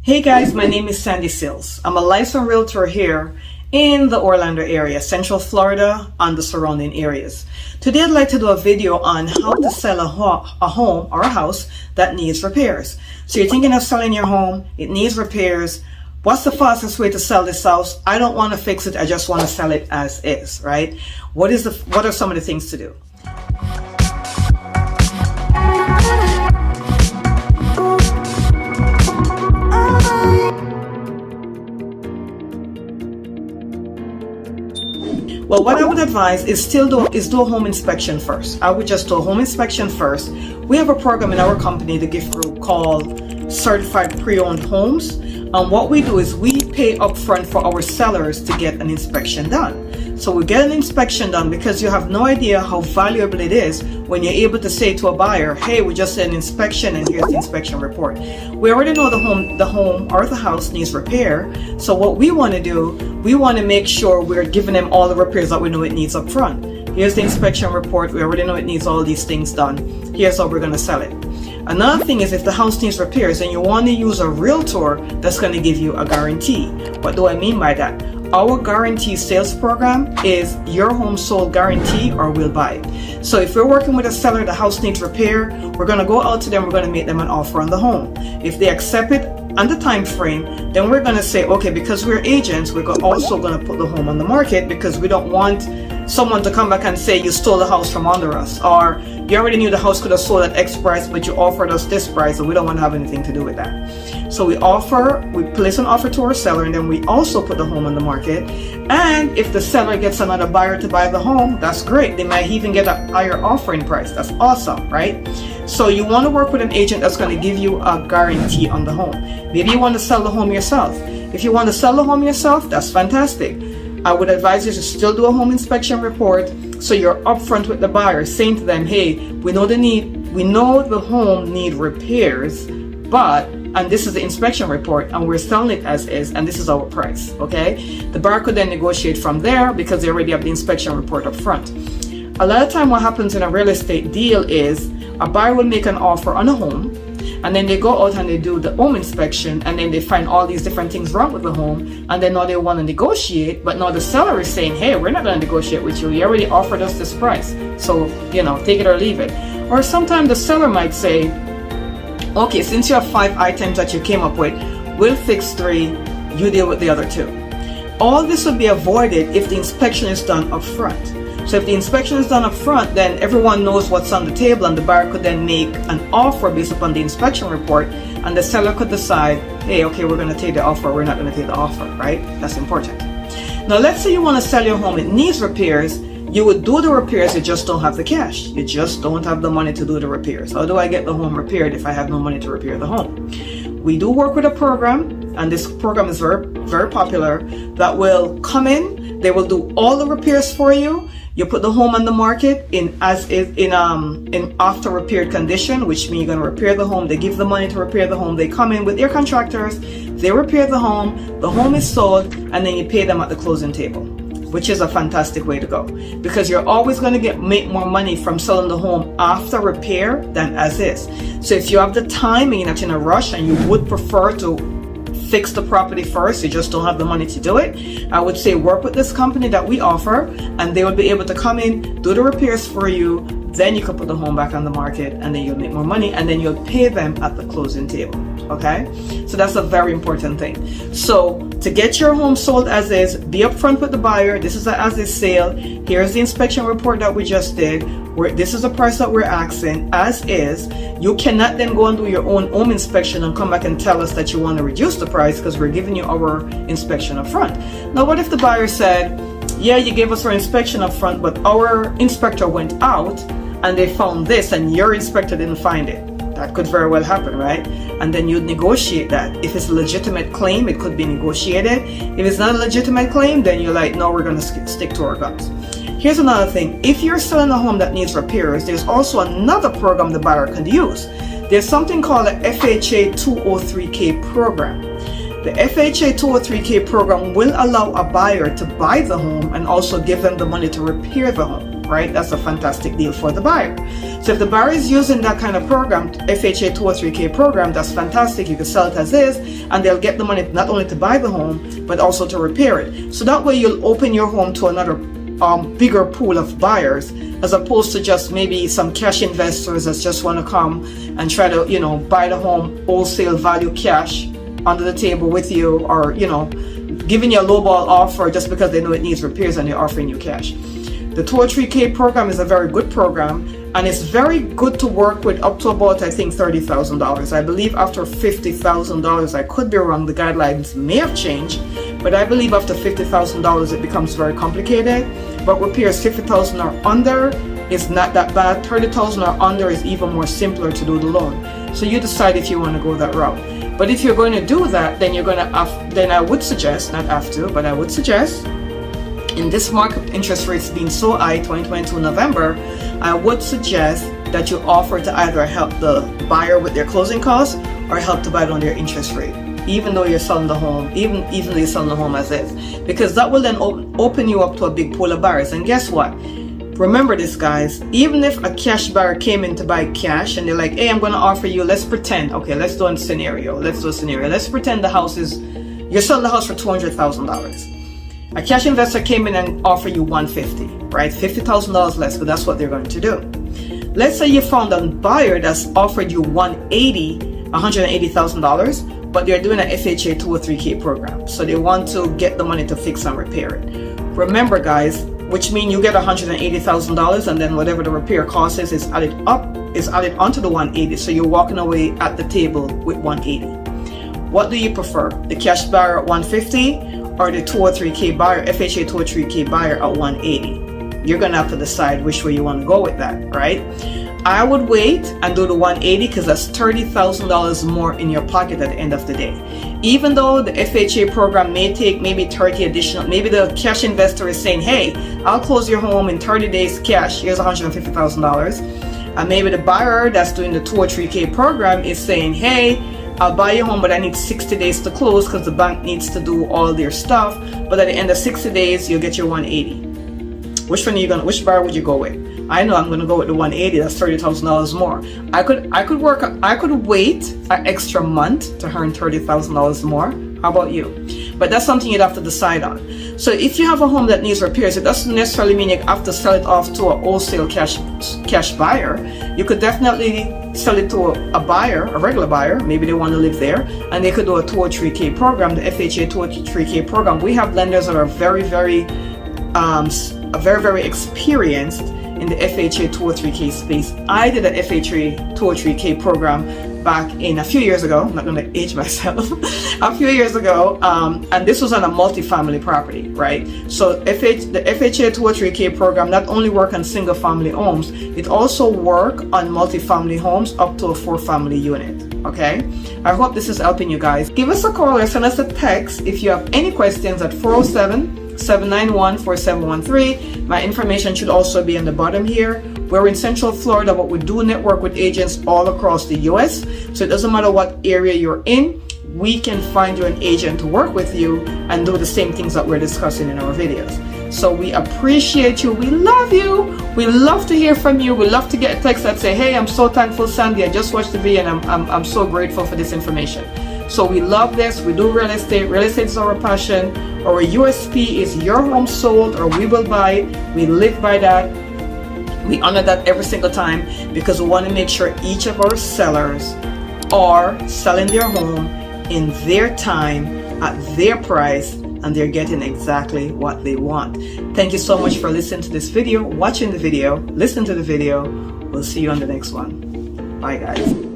Hey guys, my name is Sandy Sills. I'm a licensed realtor here in the Orlando area, Central Florida, and the surrounding areas. Today I'd like to do a video on how to sell a home or a house that needs repairs. So you're thinking of selling your home, it needs repairs. What's the fastest way to sell this house? I don't want to fix it, I just want to sell it as is, right? What are some of the things to do? Well, what I would advise is do a home inspection first. I would just do a home inspection first. We have a program in our company, the Giff Group, called Certified Pre-Owned Homes. And what we do is we pay upfront for our sellers to get an inspection done. So we get an inspection done because you have no idea how valuable it is when you're able to say to a buyer, hey, we just did an inspection and here's the inspection report. We already know the home or the house needs repair. So what we want to do, we want to make sure we're giving them all the repairs that we know it needs up front. Here's the inspection report. We already know it needs all these things done. Here's how we're going to sell it. Another thing is if the house needs repairs and you want to use a realtor that's going to give you a guarantee. What do I mean by that? Our guarantee sales program is your home sold guarantee or we'll buy it. So if we're working with a seller, the house needs repair, we're going to go out to them, we're going to make them an offer on the home. If they accept it and the time frame, then we're going to say, okay, because we're agents, we're also going to put the home on the market because we don't want someone to come back and say you stole the house from under us, or you already knew the house could have sold at X price but you offered us this price and we don't want to have anything to do with that. So we place an offer to our seller and then we also put the home on the market. And if the seller gets another buyer to buy the home, that's great. They might even get a higher offering price. That's awesome, right? So you want to work with an agent that's going to give you a guarantee on the home. Maybe you want to sell the home yourself. If you want to sell the home yourself, that's fantastic. I would advise you to still do a home inspection report so you're upfront with the buyer, saying to them, hey, we know the home need repairs, and this is the inspection report and we're selling it as is and this is our price, okay? The buyer could then negotiate from there because they already have the inspection report up front. A lot of time what happens in a real estate deal is a buyer will make an offer on a home and then they go out and they do the home inspection and then they find all these different things wrong with the home and then now they want to negotiate, but now the seller is saying, hey, we're not going to negotiate with you. You already offered us this price. So, take it or leave it. Or sometimes the seller might say, okay, since you have 5 items that you came up with, we'll fix 3, you deal with the other 2. All this would be avoided if the inspection is done up front. So if the inspection is done up front, then everyone knows what's on the table and the buyer could then make an offer based upon the inspection report and the seller could decide, hey, okay, we're going to take the offer, we're not going to take the offer, right? That's important. Now let's say you want to sell your home, it needs repairs. You would do the repairs, you just don't have the cash. You just don't have the money to do the repairs. How do I get the home repaired if I have no money to repair the home? We do work with a program, and this program is very, very popular, that will come in, they will do all the repairs for you. You put the home on the market in after repaired condition, which means you're going to repair the home. They give the money to repair the home. They come in with their contractors, they repair the home is sold, and then you pay them at the closing table, which is a fantastic way to go because you're always going to make more money from selling the home after repair than as is. So if you have the time and you're not in a rush and you would prefer to fix the property first, you just don't have the money to do it, I would say work with this company that we offer and they will be able to come in, do the repairs for you, then you can put the home back on the market and then you'll make more money and then you'll pay them at the closing table, okay? So that's a very important thing. So to get your home sold as is, be upfront with the buyer. This is an as is sale. Here's the inspection report that we just did. This is the price that we're asking as is. You cannot then go and do your own home inspection and come back and tell us that you want to reduce the price because we're giving you our inspection up front. Now what if the buyer said, yeah, you gave us our inspection up front, but our inspector went out and they found this and your inspector didn't find it? That could very well happen, right? And then you'd negotiate that. If it's a legitimate claim, it could be negotiated. If it's not a legitimate claim, then you're like, no, we're going to stick to our guns. Here's another thing. If you're selling a home that needs repairs, there's also another program the buyer can use. There's something called the FHA 203K program. The FHA 203K program will allow a buyer to buy the home and also give them the money to repair the home. right? That's a fantastic deal for the buyer. So if the buyer is using that kind of program, FHA 203K program, that's fantastic. You can sell it as is, and they'll get the money not only to buy the home, but also to repair it. So that way you'll open your home to another bigger pool of buyers, as opposed to just maybe some cash investors that just want to come and try to, you know, buy the home wholesale value cash under the table with you, or, you know, giving you a lowball offer just because they know it needs repairs and they're offering you cash. The 203K program is a very good program, and it's very good to work with up to about, I think, $30,000. I believe after $50,000, I could be wrong, the guidelines may have changed, but I believe after $50,000 it becomes very complicated. But repairs $50,000 or under is not that bad. $30,000 or under is even more simpler to do the loan. So you decide if you want to go that route. But if you're going to do that, then you're going to then I would suggest, not have to, but I would suggest, in this market interest rates being so high, 2022 November, I would suggest that you offer to either help the buyer with their closing costs or help to buy down their interest rate, even though you're selling the home, even though you're selling the home as is, because that will then open you up to a big pool of buyers. And guess what? Remember this, guys, even if a cash buyer came in to buy cash and they're like, hey, I'm going to offer you, let's pretend, okay, let's do a scenario. Let's pretend the house is, you're selling the house for $200,000. A cash investor came in and offered you $150,000, right? $50,000 less, but that's what they're going to do. Let's say you found a buyer that's offered you $180,000, but they're doing an FHA 203K program. So they want to get the money to fix and repair it. Remember, guys, which means you get $180,000, and then whatever the repair cost is added onto the $180,000. So you're walking away at the table with $180,000. What do you prefer? The cash buyer at $150,000 or the 203K buyer, FHA 203K buyer at $180,000? You're gonna have to decide which way you want to go with that, right? I would wait and do the $180,000 because that's $30,000 more in your pocket at the end of the day. Even though the FHA program may take maybe 30 additional, maybe the cash investor is saying, hey, I'll close your home in 30 days cash, here's $150,000. And maybe the buyer that's doing the 203K program is saying, hey, I'll buy your home, but I need 60 days to close because the bank needs to do all their stuff. But at the end of 60 days, you'll get your $180,000. Which buyer would you go with? I know I'm gonna go with the $180,000. That's $30,000 more. I could wait an extra month to earn $30,000 more. How about you? But that's something you'd have to decide on. So if you have a home that needs repairs, it doesn't necessarily mean you have to sell it off to a wholesale cash buyer. You could definitely sell it to a buyer, a regular buyer. Maybe they want to live there, and they could do a 203K program, the FHA 203K program. We have lenders that are very experienced in the FHA 203K space. I did an FHA 203K program back in a few years ago. I'm not going to age myself. A few years ago, and this was on a multi-family property, right? So the FHA 203K program not only work on single family homes, it also work on multi-family homes up to a 4-family unit. Okay, I hope this is helping you guys. Give us a call or send us a text if you have any questions at 407-791-4713. My information should also be on the bottom here. We're in Central Florida, but we do network with agents all across the US. So it doesn't matter what area you're in, we can find you an agent to work with you and do the same things that we're discussing in our videos. So we appreciate you. We love you. We love to hear from you. We love to get a text that say, hey, I'm so thankful, Sandy. I just watched the video and I'm so grateful for this information. So we love this. We do real estate. Real estate is our passion. Our USP is your home sold or we will buy it. We live by that. We honor that every single time because we want to make sure each of our sellers are selling their home in their time at their price, and they're getting exactly what they want. Thank you so much for listening to this video, watching the video, listening to the video. We'll see you on the next one. Bye, guys.